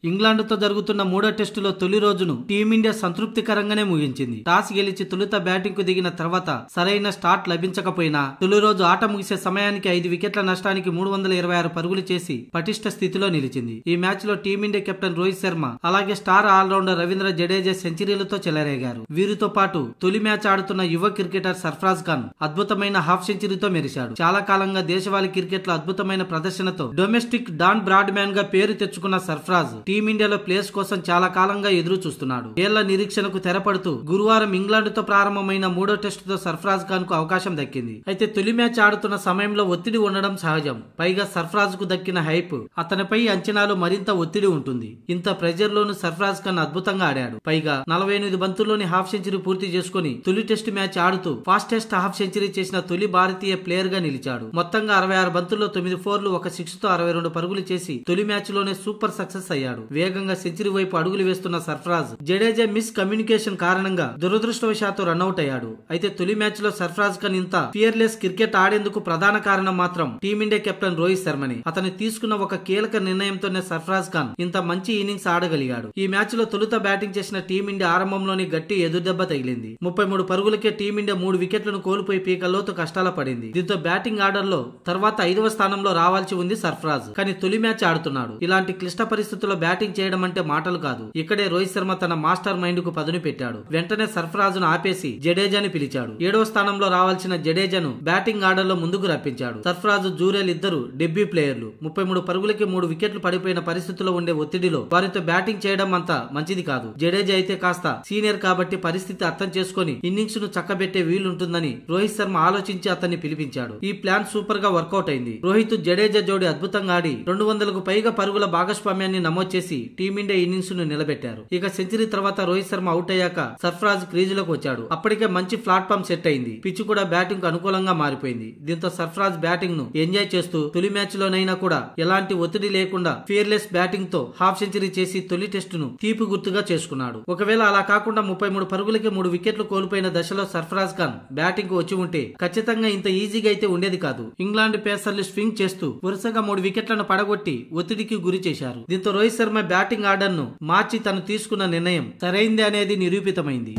ఇంగ్లాండ్తో జరుగుతున్న మూడో టెస్టులో తొలి రోజును టీమిండియా సంతృప్తికరంగానే ముగించింది. టాస్ గెలిచి తొలుత బ్యాటింగ్ కు దిగిన తర్వాత సరైన స్టార్ట్ లభించకపోయినా తొలి రోజు ఆట ముగిసే సమయానికి 5 వికెట్ల నష్టానికి 326 పరుగులు చేసి పటిష్ట స్థితిలో నిలిచింది. ఈ మ్యాచ్ లో టీమిండియా కెప్టెన్ రోహిత్ శర్మ అలాగే స్టార్ ఆల్రౌండర్ రవీంద్ర జడేజా సెంచరీలతో చెలరేగారు. వీరితో పాటు తొలి మ్యాచ్ ఆడుతున్న యువ క్రికెటర్ సర్ఫరాజ్ ఖాన్ అద్భుతమైన హాఫ్ సెంచరీతో మెరిశాడు. చాలా కాలంగా దేశవాళీ క్రికెట్ లో అద్భుతమైన ప్రదర్శనతో డొమెస్టిక్ డాన్ బ్రాడ్ మ్యాన్ గా పేరు తెచ్చుకున్న సర్ఫరాజ్ టీమిండియాలో ప్లేస్ కోసం చాలా కాలంగా ఎదురు చూస్తున్నాడు. ఏళ్ల నిరీక్షణకు తెరపడుతూ గురువారం ఇంగ్లాండ్ తో ప్రారంభమైన మూడో టెస్టుతో సర్ఫరాజ్ ఖాన్ కు అవకాశం దక్కింది. అయితే తొలి మ్యాచ్ ఆడుతున్న సమయంలో ఒత్తిడి ఉండడం సహజం. పైగా సర్ఫరాజ్ కు దక్కిన హైప్ అతనిపై అంచనాలు మరింత ఒత్తిడి ఉంటుంది. ఇంత ప్రెజర్ లోను సర్ఫరాజ్ ఖాన్ అద్భుతంగా ఆడాడు. పైగా 48 బంతుల్లోని హాఫ్ సెంచరీ పూర్తి చేసుకుని తొలి టెస్ట్ మ్యాచ్ ఆడుతూ ఫాస్టెస్ట్ హాఫ్ సెంచరీ చేసిన తొలి భారతీయ ప్లేయర్ గా నిలిచాడు. మొత్తంగా 66 బంతుల్లో 9 ఫోర్లు 1 సిక్స్ తో 62 పరుగులు చేసి తొలి మ్యాచ్ లోనే సూపర్ సక్సెస్ అయ్యాడు. వేగంగా సెంచరీ వైపు అడుగులు వేస్తున్న సర్ఫరాజ్ జడేజా మిస్ కమ్యూనికేషన్ కారణంగా దురదృష్టవశాత్తు రన్అట్ అయ్యాడు. అయితే తొలి మ్యాచ్ లో సర్ఫరాజ్ ఖాన్ ఇంత ఫియర్లెస్ క్రికెట్ ఆడేందుకు ప్రధాన కారణం మాత్రం టీమిండియా కెప్టెన్ రోహిత్ శర్మని. అతను తీసుకున్న ఒక కీలక నిర్ణయంతోనే సర్ఫరాజ్ ఖాన్ ఇంత మంచి ఇన్నింగ్స్ ఆడగలిగాడు. ఈ మ్యాచ్ లో తొలుత బ్యాటింగ్ చేసిన టీమిండియా ఆరంభంలోని గట్టి ఎదురుదెబ్బ తగిలింది. 33 పరుగులకే టీమిండియా 3 వికెట్లను కోల్పోయి పీకల్లోతు కష్టాల పడింది. దీంతో బ్యాటింగ్ ఆర్డర్ లో తర్వాత 5వ స్థానంలో రావాల్సి ఉంది సర్ఫరాజ్. కానీ తొలి మ్యాచ్ ఆడుతున్నాడు. ఇలాంటి క్లిష్ట పరిస్థితుల్లో బ్యాటింగ్ చేయడం అంటే మాటలు కాదు. ఇక్కడే రోహిత్ శర్మ తన మాస్టర్ మైండ్ కు పదును పెట్టాడు. వెంటనే సర్ఫరాజ్ ను ఆపేసి జడేజాని పిలిచాడు. 7వ స్థానంలో రావాల్సిన జడేజాను బ్యాటింగ్ ఆర్డర్ లో ముందుకు రప్పించాడు. సర్ఫరాజ్ జూరేల్ ఇద్దరు డెబ్యూ ప్లేయర్లు. 33 పరుగులకి 3 వికెట్లు పడిపోయిన పరిస్థితిలో ఉండే ఒత్తిడిలో వారితో బ్యాటింగ్ చేయడం అంత మంచిది కాదు. జడేజా అయితే కాస్త సీనియర్ కాబట్టి పరిస్థితి అర్థం చేసుకుని ఇన్నింగ్స్ ను చక్కబెట్టే వీలుంటుందని రోహిత్ శర్మ ఆలోచించి అతన్ని పిలిపించాడు. ఈ ప్లాన్ సూపర్ గా వర్కౌట్ అయింది. రోహిత్ జడేజా జోడి అద్భుతంగా ఆడి 200కు పైగా పరుగుల భాగస్వామ్యాన్ని నమోదు చేసి టీమిండియా ఇన్నింగ్స్ ను నిలబెట్టారు. ఇక సెంచరీ తర్వాత రోహిత్ శర్మ అవుట్ అయ్యాక సర్ఫరాజ్ క్రీజులోకి వచ్చాడు. అప్పటికే మంచి ప్లాట్ఫామ్ సెట్ అయింది. పిచ్ కూడా బ్యాటింగ్ కు అనుకూలంగా మారిపోయింది. దీంతో సర్ఫరాజ్ బ్యాటింగ్ ను ఎంజాయ్ చేస్తూ తొలి మ్యాచ్ లోనైనా కూడా ఎలాంటి ఒత్తిడి లేకుండా ఫియర్లెస్ బ్యాటింగ్ తో హాఫ్ సెంచరీ చేసి తొలి టెస్ట్ ను తీపి గుర్తుగా చేసుకున్నాడు. ఒకవేళ అలా కాకుండా 33 పరుగులకి 3 వికెట్లు కోల్పోయిన దశలో సర్ఫరాజ్ ఖాన్ బ్యాటింగ్ కు వచ్చి ఉంటే ఖచ్చితంగా ఇంత ఈజీగా అయితే ఉండేది కాదు. ఇంగ్లాండ్ పేసర్లు స్వింగ్ చేస్తూ వరుసగా 3 వికెట్లను పడగొట్టి ఒత్తిడికి గురి చేశారు. దీంతో రోహిత్ శర్మ బ్యాటింగ్ ఆర్డర్ ను మార్చి తను తీసుకున్న నిర్ణయం సరైంది అనేది నిరూపితమైంది.